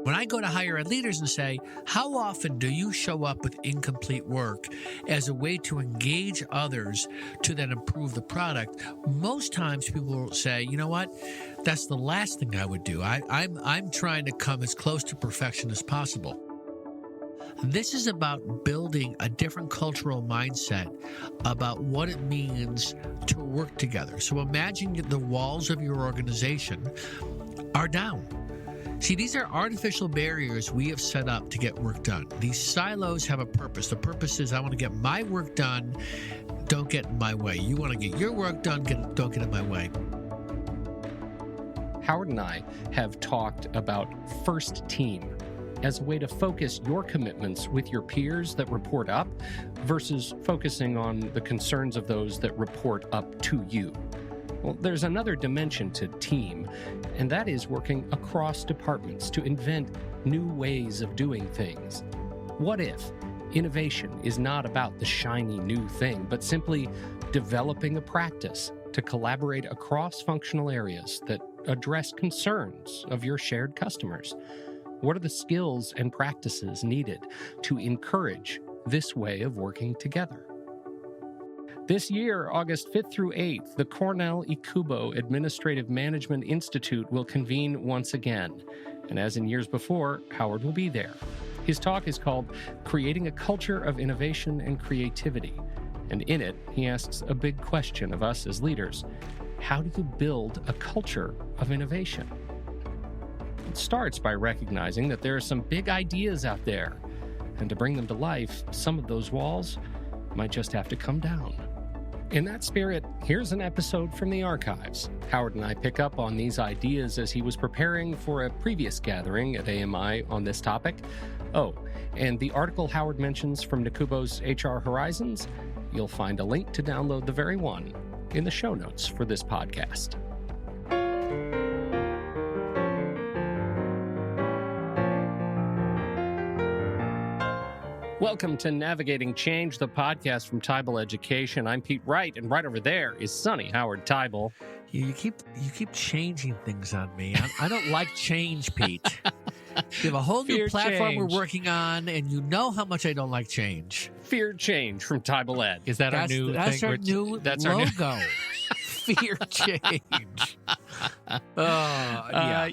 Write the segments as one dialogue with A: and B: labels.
A: When I go to higher ed leaders and say, how often do you show up with incomplete work as a way to engage others to then improve the product? Most times people will say, you know what? That's the last thing I would do. I'm trying to come as close to perfection as possible. This is about building a different cultural mindset about what it means to work together. So imagine the walls of your organization are down. See, these are artificial barriers we have set up to get work done. These silos have a purpose. The purpose is I want to get my work done. Don't get in my way. You want to get your work done. Don't get in my way.
B: Howard and I have talked about first team as a way to focus your commitments with your peers that report up versus focusing on the concerns of those that report up to you. Well, there's another dimension to team, and that is working across departments to invent new ways of doing things. What if innovation is not about the shiny new thing, but simply developing a practice to collaborate across functional areas that address concerns of your shared customers? What are the skills and practices needed to encourage this way of working together? This year, August 5th through 8th, the Cornell Ikubo Administrative Management Institute will convene once again. And as in years before, Howard will be there. His talk is called Creating a Culture of Innovation and Creativity. And in it, he asks a big question of us as leaders. How do you build a culture of innovation? It starts by recognizing that there are some big ideas out there, and to bring them to life, some of those walls might just have to come down. In that spirit, here's an episode from the archives. Howard and I pick up on these ideas as he was preparing for a previous gathering at AMI on this topic. Oh, and the article Howard mentions from Nikubo's HR Horizons, you'll find a link to download the very one in the show notes for this podcast. Welcome to Navigating Change, the podcast from Tybal Education. I'm Pete Wright, and right over there is Sunny Howard Tybal.
A: You keep changing things on me. I don't like change, Pete. We have a whole new platform we're working on, and you know how much I don't like change.
B: Fear change from Tybal Ed. Is that
A: that's
B: our new
A: that's
B: thing?
A: Our new
B: that's
A: logo.
B: Our new...
A: Fear change. Yeah.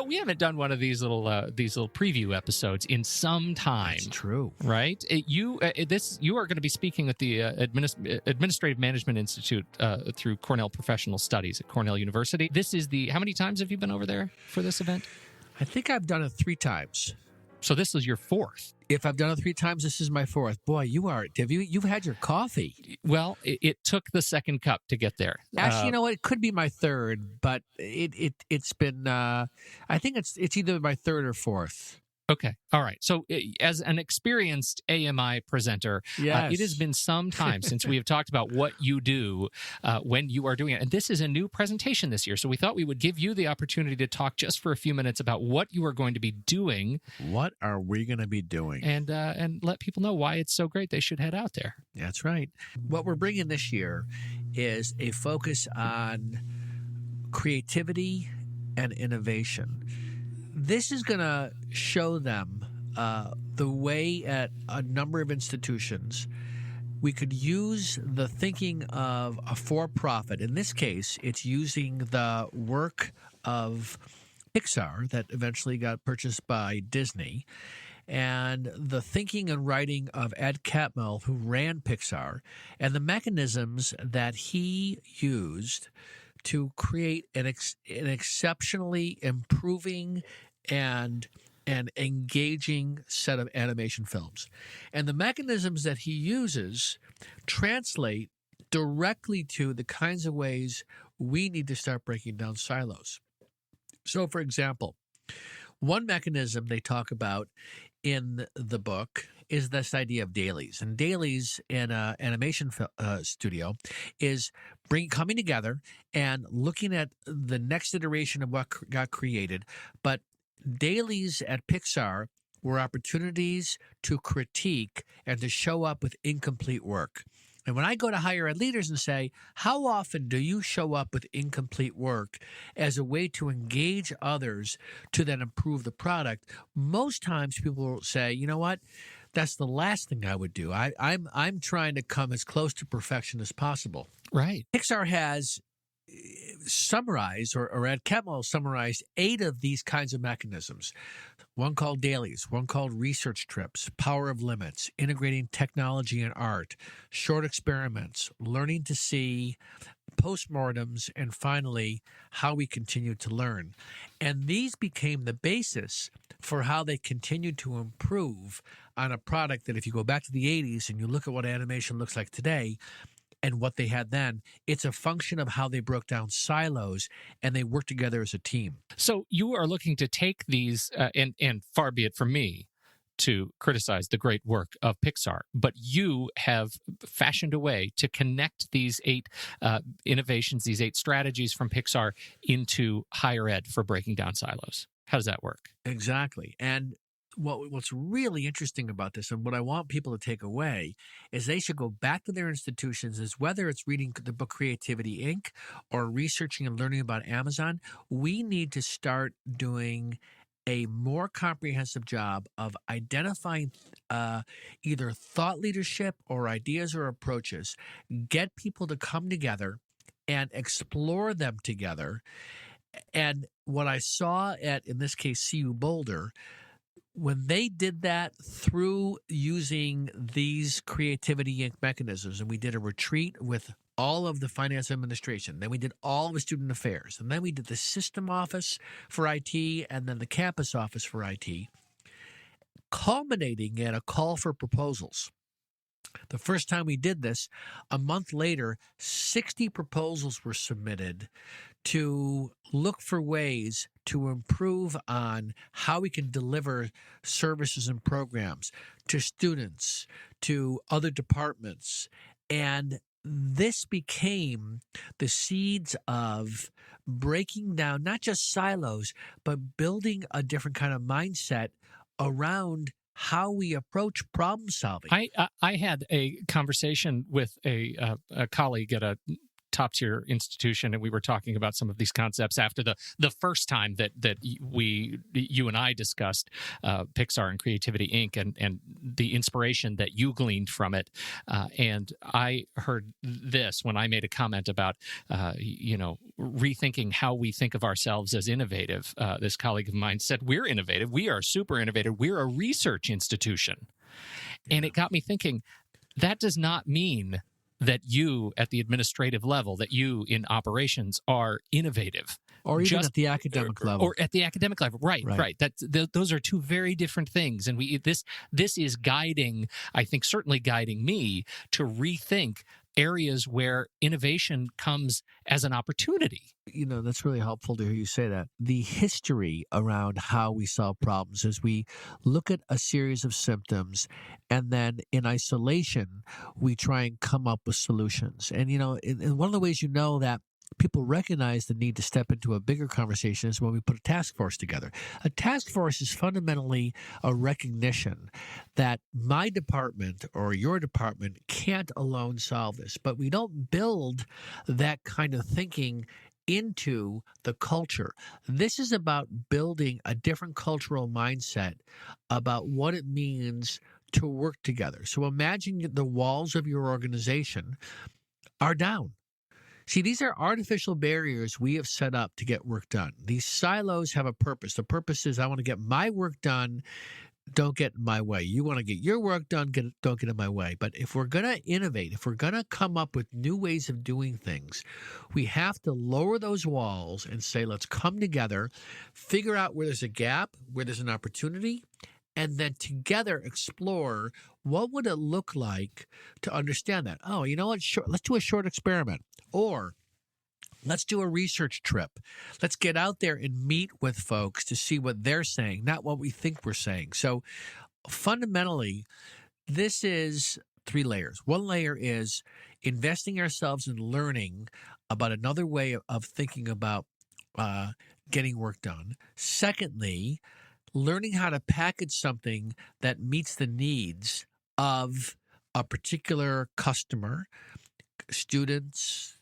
B: We haven't done one of these little preview episodes in some time.
A: That's true,
B: right? You are going to be speaking at the Administrative Management Institute through Cornell Professional Studies at Cornell University. This is how many times have you been over there for this event?
A: I think I've done it 3 times.
B: So this is your 4th.
A: If I've done it 3 times, this is my 4th. Boy, you've had your coffee.
B: Well, it took the second cup to get there.
A: Actually, you know what? It could be my 3rd, but it's been. I think it's either my 3rd or 4th.
B: Okay. All right. So as an experienced AMI presenter,
A: yes.
B: It has been some time since we have talked about what you do when you are doing it. And this is a new presentation this year. So we thought we would give you the opportunity to talk just for a few minutes about what you are going to be doing.
A: What are we going to be doing?
B: And let people know why it's so great they should head out there.
A: That's right. What we're bringing this year is a focus on creativity and innovation. This is going to show them the way at a number of institutions we could use the thinking of a for-profit. In this case, it's using the work of PIXAR that eventually got purchased by Disney, and the thinking and writing of Ed Catmull, who ran PIXAR, and the mechanisms that he used to create an exceptionally improving and engaging set of animation films. And the mechanisms that he uses translate directly to the kinds of ways we need to start breaking down silos. So, for example, one mechanism they talk about in the book is this idea of dailies. And dailies in an animation studio is coming together and looking at the next iteration of what got created. But dailies at PIXAR were opportunities to critique and to show up with incomplete work. And when I go to higher ed leaders and say, how often do you show up with incomplete work as a way to engage others to then improve the product? Most times people will say, you know what? That's the last thing I would do. I'm trying to come as close to perfection as possible.
B: Right.
A: PIXAR has summarized, or Ed Catmull summarized 8 of these kinds of mechanisms. One called dailies, one called research trips, power of limits, integrating technology and art, short experiments, learning to see, postmortems, and finally, how we continue to learn. And these became the basis for how they continued to improve on a product that, if you go back to the 80s and you look at what animation looks like today, and what they had then, it's a function of how they broke down silos and they worked together as a team.
B: So you are looking to take these, and far be it from me to criticize the great work of PIXAR, but you have fashioned a way to connect these 8 innovations, these 8 strategies from PIXAR into higher ed for breaking down silos. How does that work?
A: Exactly. And what's really interesting about this, and what I want people to take away, is they should go back to their institutions, is whether it's reading the book Creativity Inc. or researching and learning about Amazon, we need to start doing a more comprehensive job of identifying either thought leadership or ideas or approaches, get people to come together and explore them together. And what I saw at, in this case, CU Boulder, when they did that through using these Creativity Inc. mechanisms, and we did a retreat with all of the finance administration, then we did all of the student affairs, and then we did the system office for IT, and then the campus office for IT, culminating in a call for proposals. The first time we did this, a month later, 60 proposals were submitted to look for ways to improve on how we can deliver services and programs to students, to other departments. And this became the seeds of breaking down not just silos, but building a different kind of mindset around how we approach problem solving.
B: I had a conversation with a colleague at a top-tier institution, and we were talking about some of these concepts after the first time that you and I discussed PIXAR and Creativity Inc. and the inspiration that you gleaned from it. And I heard this when I made a comment about rethinking how we think of ourselves as innovative. This colleague of mine said, "We're innovative. We are super innovative. We're a research institution." Yeah. And it got me thinking, that does not mean that you at the administrative level, that you in operations are innovative.
A: Or even at the academic level.
B: Or at the academic level. Right. Those are two very different things. And this is guiding, I think, certainly guiding me to rethink areas where innovation comes as an opportunity.
A: You know, that's really helpful to hear you say that. The history around how we solve problems is we look at a series of symptoms, and then in isolation, we try and come up with solutions. And, and one of the ways you know that people recognize the need to step into a bigger conversation is when we put a task force together. A task force is fundamentally a recognition that my department or your department can't alone solve this, but we don't build that kind of thinking into the culture. This is about building a different cultural mindset about what it means to work together. So imagine the walls of your organization are down. See, these are artificial barriers we have set up to get work done. These silos have a purpose. The purpose is I want to get my work done. Don't get in my way. You want to get your work done, don't get in my way. But if we're going to innovate, if we're going to come up with new ways of doing things, we have to lower those walls and say, let's come together, figure out where there's a gap, where there's an opportunity, and then together explore what would it look like to understand that. Oh, you know what? Sure, let's do a short experiment. Or let's do a research trip. Let's get out there and meet with folks to see what they're saying, not what we think we're saying. So fundamentally, this is 3 layers. One layer is investing ourselves in learning about another way of thinking about getting work done. Secondly, learning how to package something that meets the needs of a particular customer, students,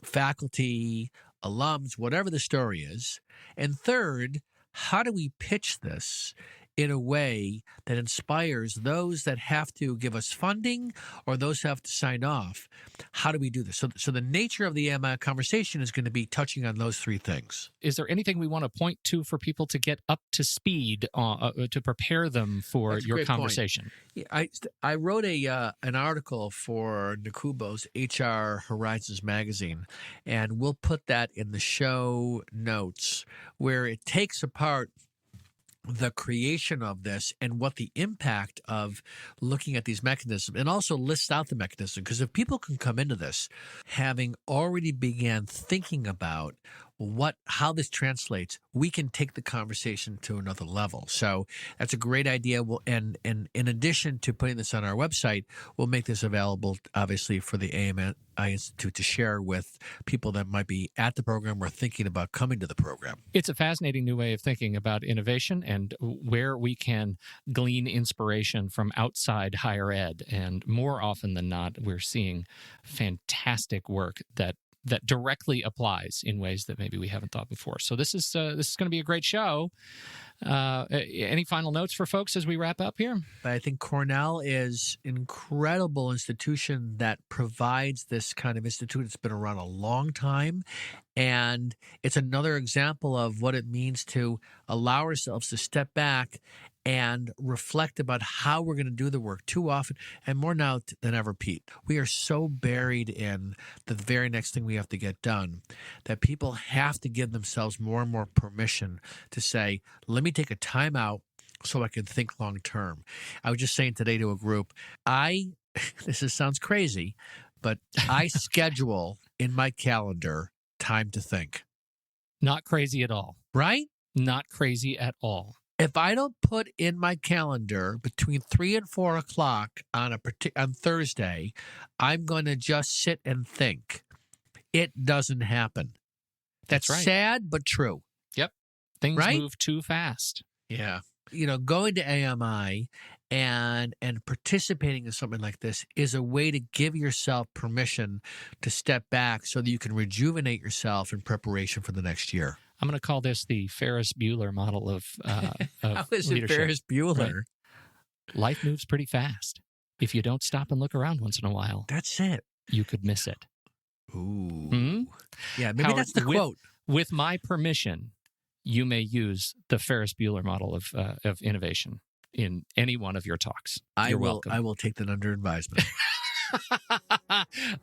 A: faculty, alums, whatever the story is? And third, how do we pitch this in a way that inspires those that have to give us funding or those who have to sign off? How do we do this? So the nature of the conversation is going to be touching on those three things.
B: Is there anything we want to point to for people to get up to speed to prepare them for your conversation?
A: Yeah, I wrote an article for Nakubo's HR Horizons magazine, and we'll put that in the show notes, where it takes apart the creation of this and what the impact of looking at these mechanisms, and also lists out the mechanism. Because if people can come into this having already began thinking about how this translates, we can take the conversation to another level. So that's a great idea. And in addition to putting this on our website, we'll make this available, obviously, for the AMI Institute to share with people that might be at the program or thinking about coming to the program.
B: It's a fascinating new way of thinking about innovation and where we can glean inspiration from outside higher ed. And more often than not, we're seeing fantastic work that directly applies in ways that maybe we haven't thought before. So this is going to be a great show. Any final notes for folks as we wrap up here?
A: I think Cornell is an incredible institution that provides this kind of institute. It's been around a long time, and it's another example of what it means to allow ourselves to step back and reflect about how we're going to do the work. Too often, and more now than ever, Pete, we are so buried in the very next thing we have to get done that people have to give themselves more and more permission to say, let me take a time out so I can think long term. I was just saying today to a group, sounds crazy, but I schedule in my calendar time to think.
B: Not crazy at all.
A: Right?
B: Not crazy at all.
A: If I don't put in my calendar between 3 and 4 o'clock on Thursday, I'm going to just sit and think. It doesn't happen. That's right. Sad, but true.
B: Yep. Things move too fast.
A: Yeah. Going to AMI and participating in something like this is a way to give yourself permission to step back so that you can rejuvenate yourself in preparation for the next year.
B: I'm going to call this the Ferris Bueller model of
A: How is
B: leadership.
A: It Ferris Bueller?
B: Right? Life moves pretty fast. If you don't stop and look around once in a while,
A: that's it.
B: You could miss it.
A: Ooh.
B: Mm-hmm.
A: Yeah, maybe that's the quote.
B: With my permission, you may use the Ferris Bueller model of innovation in any one of your talks. You're welcome.
A: I will take that under advisement.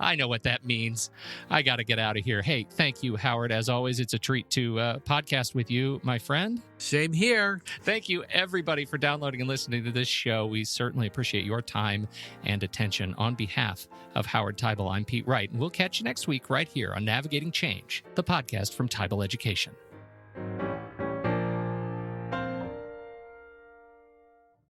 B: I know what that means. I got to get out of here. Hey, thank you, Howard. As always, it's a treat to podcast with you, my friend.
A: Same here.
B: Thank you, everybody, for downloading and listening to this show. We certainly appreciate your time and attention. On behalf of Howard Teibel, I'm Pete Wright, and we'll catch you next week right here on Navigating Change, the podcast from Teibel Education.